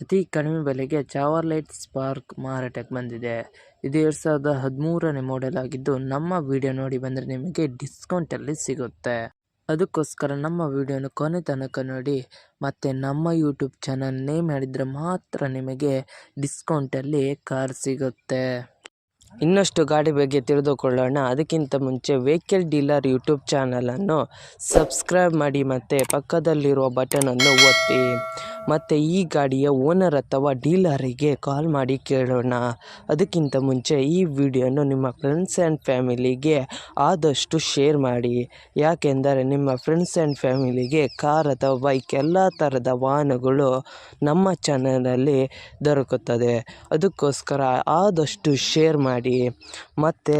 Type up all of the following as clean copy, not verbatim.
ಅತಿ ಕಡಿಮೆ ಬೆಲೆಗೆ ಚಾವರ್ಲೆಟ್ ಸ್ಪಾರ್ಕ್ ಮಾರಾಟಕ್ಕೆ ಬಂದಿದೆ. ಇದು 2013ನೇ ಮಾಡೆಲ್ ಆಗಿದ್ದು, ನಮ್ಮ ವಿಡಿಯೋ ನೋಡಿ ಬಂದರೆ ನಿಮಗೆ ಡಿಸ್ಕೌಂಟಲ್ಲಿ ಸಿಗುತ್ತೆ. ಅದಕ್ಕೋಸ್ಕರ ನಮ್ಮ ವಿಡಿಯೋನ ಕೊನೆ ತನಕ ನೋಡಿ ಮತ್ತು ನಮ್ಮ ಯೂಟ್ಯೂಬ್ ಚಾನಲ್ ನೇಮ್ ಮಾಡಿದರೆ ಮಾತ್ರ ನಿಮಗೆ ಡಿಸ್ಕೌಂಟಲ್ಲಿ ಕಾರ್ ಸಿಗುತ್ತೆ. ಇನ್ನಷ್ಟು ಗಾಡಿ ಬಗ್ಗೆ ತಿಳಿದುಕೊಳ್ಳೋಣ. ಅದಕ್ಕಿಂತ ಮುಂಚೆ ವೆಹಿಕಲ್ ಡೀಲರ್ ಯೂಟ್ಯೂಬ್ ಚಾನಲನ್ನು ಸಬ್ಸ್ಕ್ರೈಬ್ ಮಾಡಿ ಮತ್ತು ಪಕ್ಕದಲ್ಲಿರುವ ಬಟನನ್ನು ಒತ್ತಿ. ಮತ್ತು ಈ ಗಾಡಿಯ ಓನರ್ ಅಥವಾ ಡೀಲರಿಗೆ ಕಾಲ್ ಮಾಡಿ ಕೇಳೋಣ. ಅದಕ್ಕಿಂತ ಮುಂಚೆ ಈ ವಿಡಿಯೋನು ನಿಮ್ಮ ಫ್ರೆಂಡ್ಸ್ ಆ್ಯಂಡ್ ಫ್ಯಾಮಿಲಿಗೆ ಆದಷ್ಟು ಶೇರ್ ಮಾಡಿ. ಯಾಕೆಂದರೆ ನಿಮ್ಮ ಫ್ರೆಂಡ್ಸ್ ಆ್ಯಂಡ್ ಫ್ಯಾಮಿಲಿಗೆ ಕಾರ್ ಅಥವಾ ಬೈಕ್ ಎಲ್ಲ ಥರದ ವಾಹನಗಳು ನಮ್ಮ ಚಾನಲಲ್ಲಿ ದೊರಕುತ್ತದೆ. ಅದಕ್ಕೋಸ್ಕರ ಆದಷ್ಟು ಶೇರ್ ಮಾಡಿ. ಮತ್ತು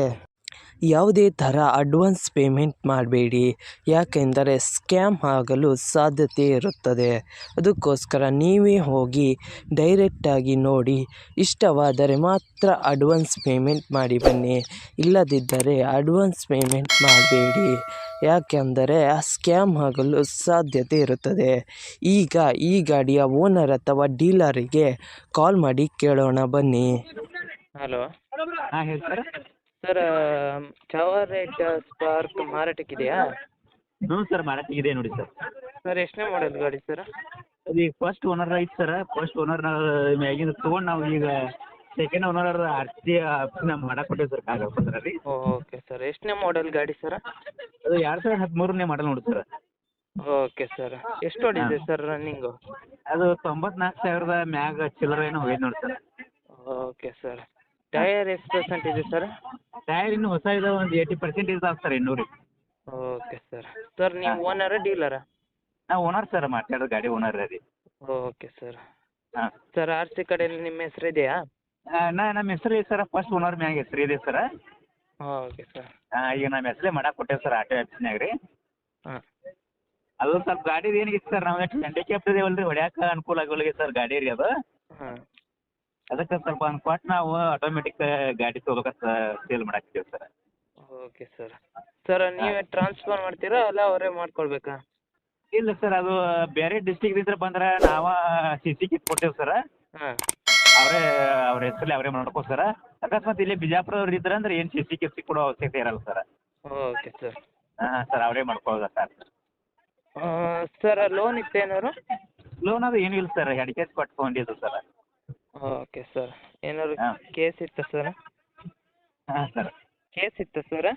ಯಾವುದೇ ಥರ ಅಡ್ವಾನ್ಸ್ ಪೇಮೆಂಟ್ ಮಾಡಬೇಡಿ, ಯಾಕೆಂದರೆ ಸ್ಕ್ಯಾಮ್ ಆಗಲು ಸಾಧ್ಯತೆ ಇರುತ್ತದೆ. ಅದಕ್ಕೋಸ್ಕರ ನೀವೇ ಹೋಗಿ ಡೈರೆಕ್ಟಾಗಿ ನೋಡಿ, ಇಷ್ಟವಾದರೆ ಮಾತ್ರ ಅಡ್ವಾನ್ಸ್ ಪೇಮೆಂಟ್ ಮಾಡಿ ಬನ್ನಿ. ಇಲ್ಲದಿದ್ದರೆ ಅಡ್ವಾನ್ಸ್ ಪೇಮೆಂಟ್ ಮಾಡಬೇಡಿ, ಯಾಕೆಂದರೆ ಸ್ಕ್ಯಾಮ್ ಆಗಲು ಸಾಧ್ಯತೆ ಇರುತ್ತದೆ. ಈಗ ಈ ಗಾಡಿಯ ಓನರ್ ಅಥವಾ ಡೀಲರಿಗೆ ಕಾಲ್ ಮಾಡಿ ಕೇಳೋಣ ಬನ್ನಿ. ಹಲೋ, ಹಾಂ ಹೇಳಿ ಸರ್. ಸರ್ ಚಾವರ್ಲೆಟ್ ಸ್ಪಾರ್ಕ್ ಮಾರಾಟಕ್ಕಿದೆಯಾ? ಹ್ಞೂ ಸರ್, ಮಾರಾಟಕ್ಕಿದೆ ನೋಡಿ ಸರ್. ಸರ್ ಎಷ್ಟನೇ ಮಾಡೆಲ್ ಗಾಡಿ ಸರ್? ಅದು ಈಗ ಫಸ್ಟ್ ಓನರ್ ಐತೆ ಸರ್. ಫಸ್ಟ್ ಓನರ್ ಮ್ಯಾಗಿಂದ ತೊಗೊಂಡು ನಾವು ಈಗ ಸೆಕೆಂಡ್ ಓನರ್ ಆರ್ತಿ ನಾವು ಮಾಡಕ್ಕೆ ಕೊಟ್ಟೇವೆ ಸರ್. ಕಾಗಪತ್ರ ಓಕೆ ಸರ್. ಎಷ್ಟನೇ ಮಾಡೆಲ್ ಗಾಡಿ ಸರ್? ಅದು 2013ನೇ ಮಾಡಲ್ ನೋಡಿ ಸರ್. Okay sir. ಎಷ್ಟು ಹೊಡಿದೆ ಸರ್ ರನ್ನಿಂಗು? ಅದು 94,000 ಮ್ಯಾಗ ಚಿಲ್ಲರೆ ಏನೋ ಹೋಗಿದೆ ನೋಡಿ ಸರ್. Okay sir. ಟೈರ್ ಎಷ್ಟು ಪರ್ಸೆಂಟ್ ಇದೆ ಸರ್? ಟೈರ್ ಇನ್ನೂ ಹೊಸ ಇದಾವೆ, ಒಂದು 80% ಇದಾವೆ ಸರ್ ಇನ್ನೂರು. Okay sir. ಸರ್ ನೀವು ಓನರಾ ಡೀಲರಾ? ನಾವು ಓನರ್ ಸರ್, ಮಾತಾಡೋದು ಗಾಡಿ ಓನರ್ ರೀ. Okay sir. ಹಾಂ ಸರ್ ಆರ್ ಸಿ ಕಡೆಯಲ್ಲಿ ನಿಮ್ಮ ಹೆಸರು ಇದೆಯಾ? ನಮ್ಮ ಹೆಸರು ಇದೆ ಸರ್. ಫಸ್ಟ್ ಓನರ್ ಮ್ಯಾಗ ಹೆಸರು ಇದೆ ಸರ್. Okay sir. ಈಗ ನಮ್ಮ ಹೆಸರೇ ಮಾಡಕ್ಕೆ ಕೊಟ್ಟೇವೆ ಸರ್, ಆಟೋ ಆಫೀಸ್ನಾಗ ರೀ. ಹಾಂ. ಅದು ಸ್ವಲ್ಪ ಗಾಡಿದು ಏನಿತ್ತು ಸರ್, ನಾವು ಹ್ಯಾಂಡಿಕ್ಯಾಪ್ ಇದೇವಲ್ಲ ರೀ, ಹೊಡ್ಯಾಕೆ ಅನುಕೂಲ ಆಗೋಲ್ಲ ಸರ್ ಗಾಡಿ ರೀ ಅದು. ಹಾಂ. ಅದಕ್ಕೆ ಸ್ವಲ್ಪ ಕೊಟ್ಟು ನಾವು ಆಟೋಮೆಟಿಕ್ ಗಾಡಿ ತೊಗೋಬೇಕಂತ ಸೇಲ್ ಮಾಡಾಕ್ತೀವಿ ಸರ್. Okay sir. ಸರ್ ನೀವೇ ಟ್ರಾನ್ಸ್ಫರ್ ಮಾಡ್ತೀರಾ ಅಲ್ಲ ಅವರೇ ಮಾಡ್ಕೊಳ್ಬೇಕಾ? ಇಲ್ಲ ಸರ್, ಅದು ಬೇರೆ ಡಿಸ್ಟಿಕ್ದಿಂದ ಬಂದ್ರೆ ನಾವು CC ಕಿಟ್ ಕೊಡ್ತೇವೆ ಸರ್. ಹಾಂ. ಅವ್ರ ಹೆಸರಲ್ಲಿ ಅವರೇ ಮಾಡ್ಕೋ ಸರ್. ಅಕಸ್ಮಾತ್ ಇಲ್ಲಿ ಬಿಜಾಪುರವ್ರು ಇದ್ರೆ ಅಂದ್ರೆ ಏನು CC ಕಿಟ್ ಕೊಡೋ ಅವಶ್ಯಕತೆ ಇರಲ್ಲ ಸರ್. Okay sir. ಹಾಂ ಸರ್, ಅವರೇ ಮಾಡ್ಕೊಳ್ಳೋದ ಸರ್. ಸರ್ ಲೋನ್ ಇತ್ತೇನಾರು? ಲೋನ್ ಅದು ಏನೂ ಇಲ್ಲ ಸರ್, 2 ಕೇಸ್ ಕೊಟ್ಟು ತೊಗೊಂಡಿದ್ದು ಸರ್. Okay sir. ಏನಾದ್ರು ಹಾಂ. ಕೇಸ್ ಇತ್ತಾ ಸರ್? ಹಾಂ ಸರ್. ಕೇಸ್ ಇತ್ತಾ ಸರ್?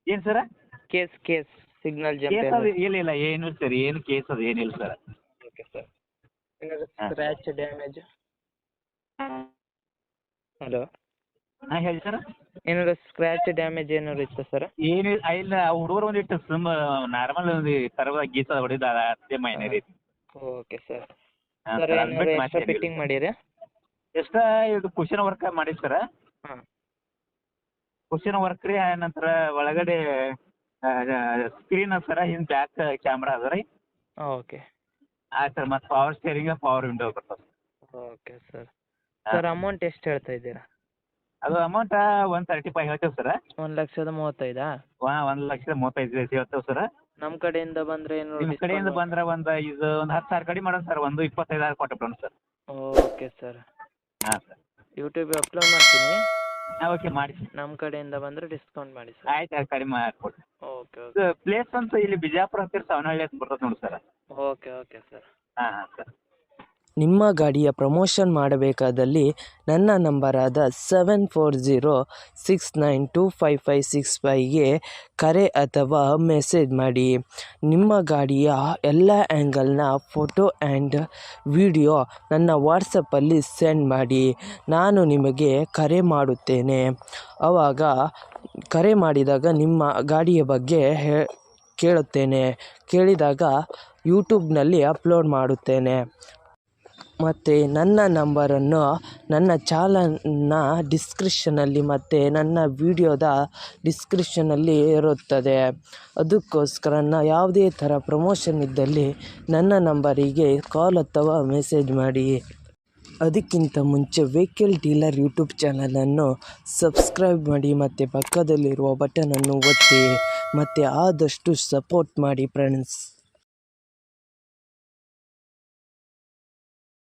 ಏನು sir? Case signal jump case ಅದು ಇಲ್ಲ ಏನು ಸರ್, ಏನು ಕೇಸ್ ಅದು ಏನಿಲ್ಲ ಸರ್. Okay sir. ಏನಾದ್ರು ಹಾಂ. Scratch damage? ಹಲೋ, ಹಾಂ ಹೇಳಿ ಸರ್. ಏನಾದ್ರು ಸ್ಕ್ರ್ಯಾಚ್ ಡ್ಯಾಮೇಜ್ ಏನಾದ್ರು ಇತ್ತಾ ಸರ್? ಏನು ಇಲ್ಲ, ಹುಡುಗರು ಒಂದಿಟ್ಟು ನಾರ್ಮಲ್ ಒಂದು ತರವ ಗೀತ ಹೊಡಿದ ಅಷ್ಟೇ ಮೈನರ್ ಐತಿ. Okay sir. ಹಾಂ ಸರ್ ಸರ್, ಅದು ಏನಾದ್ರು ಬಿಟ್ಟು ಎಕ್ಸ್ಟ್ರಾ ಮತ್ತೆ ಫಿಟ್ಟಿಂಗ್ ಮಾಡಿರಾ? ಎಕ್ಸ್ಟ್ರಾ ಇದು ಕುಷನ್ ವರ್ಕ್ ಮಾಡಿ ಸರ್. ಹಾಂ. ಕುಷನ್ ವರ್ಕ್ ರೀ. ನಂತರ ಒಳಗಡೆ ಸ್ಕ್ರೀನ್ ಅದ ಸರ್, ಹಿಂದೆ ಬ್ಯಾಕ್ ಕ್ಯಾಮ್ರಾ ಅದ ರೀ. ಓಕೆ. ಆಯ್ತು ಸರ್. ಮತ್ತು ಪವರ್ ಸ್ಟೇರಿಂಗ್, ಪವರ್ ವಿಂಡೋ ಬರ್ತದೆ. Okay sir. ಹಾಂ. ಸರ್ ಅಮೌಂಟ್ ಎಷ್ಟು ಹೇಳ್ತಾ ಇದ್ದೀರಾ? ಅದು ಅಮೌಂಟ್ 135 ಹೇಳ್ತೇವೆ ಸರ್. 1,35,000? 1,35,000 ಹೇಳ್ತೇವೆ ಸರ್. ನಮ್ಮ ಕಡೆಯಿಂದ ಬಂದರೆ ಏನು ನಿಮ್ಮ ಕಡೆಯಿಂದ ಬಂದ್ರೆ ಒಂದು 10,000 ಕಡಿಮೆ ಮಾಡೋಣ ಸರ್. 25,000 ಕೊಟ್ಟು ಬಿಡೋಣ ಸರ್. Okay sir. ಹಾಂ ಸರ್. ಯೂಟ್ಯೂಬಿಗೆ ಅಪ್ಲೋಡ್ ಮಾಡ್ತೀನಿ. ಹಾಂ ಓಕೆ ಮಾಡಿ ಸರ್. ನಮ್ಮ ಕಡೆಯಿಂದ ಬಂದರೆ ಡಿಸ್ಕೌಂಟ್ ಮಾಡಿ ಸರ್. ಆಯ್ತು ಕಡಿಮೆ ಮಾಡಿಕೊಡಿ. Okay okay. ಇದು ಪ್ಲೇಸ್ ಅಂತ ಇಲ್ಲಿ ಬಿಜಾಪುರ ಹತ್ತಿರ ಸವನಹಳ್ಳಿ ಅಂತ ಬರ್ತದೆ ನೋಡಿ ಸರ್. Okay okay sir. ಹಾಂ ಸರ್. ನಿಮ್ಮ ಗಾಡಿಯ ಪ್ರಮೋಷನ್ ಮಾಡಬೇಕಾದಲ್ಲಿ ನನ್ನ ನಂಬರಾದ 7406925565ಗೆ ಕರೆ ಅಥವಾ ಮೆಸೇಜ್ ಮಾಡಿ. ನಿಮ್ಮ ಗಾಡಿಯ ಎಲ್ಲ ಆ್ಯಂಗಲ್ನ ಫೋಟೋ ಆ್ಯಂಡ್ ವಿಡಿಯೋ ನನ್ನ ವಾಟ್ಸಪ್ಪಲ್ಲಿ ಸೆಂಡ್ ಮಾಡಿ. ನಾನು ನಿಮಗೆ ಕರೆ ಮಾಡುತ್ತೇನೆ. ಆವಾಗ ಕರೆ ಮಾಡಿದಾಗ ನಿಮ್ಮ ಗಾಡಿಯ ಬಗ್ಗೆ ಕೇಳುತ್ತೇನೆ. ಕೇಳಿದಾಗ ಯೂಟ್ಯೂಬ್ನಲ್ಲಿ ಅಪ್ಲೋಡ್ ಮಾಡುತ್ತೇನೆ. ಮತ್ತು ನನ್ನ ನಂಬರನ್ನು ನನ್ನ ಚಾನಲ್ನ ಡಿಸ್ಕ್ರಿಪ್ಷನಲ್ಲಿ ಮತ್ತು ನನ್ನ ವಿಡಿಯೋದ ಡಿಸ್ಕ್ರಿಪ್ಷನಲ್ಲಿ ಇರುತ್ತದೆ. ಅದಕ್ಕೋಸ್ಕರ ಯಾವುದೇ ಥರ ಪ್ರಮೋಷನ್ ಇದ್ದಲ್ಲಿ ನನ್ನ ನಂಬರಿಗೆ ಕಾಲ್ ಅಥವಾ ಮೆಸೇಜ್ ಮಾಡಿ. ಅದಕ್ಕಿಂತ ಮುಂಚೆ ವೆಹಿಕಲ್ ಡೀಲರ್ ಯೂಟ್ಯೂಬ್ ಚಾನಲನ್ನು ಸಬ್ಸ್ಕ್ರೈಬ್ ಮಾಡಿ ಮತ್ತು ಪಕ್ಕದಲ್ಲಿರುವ ಬಟನನ್ನು ಒತ್ತಿ ಮತ್ತು ಆದಷ್ಟು ಸಪೋರ್ಟ್ ಮಾಡಿ ಫ್ರೆಂಡ್ಸ್.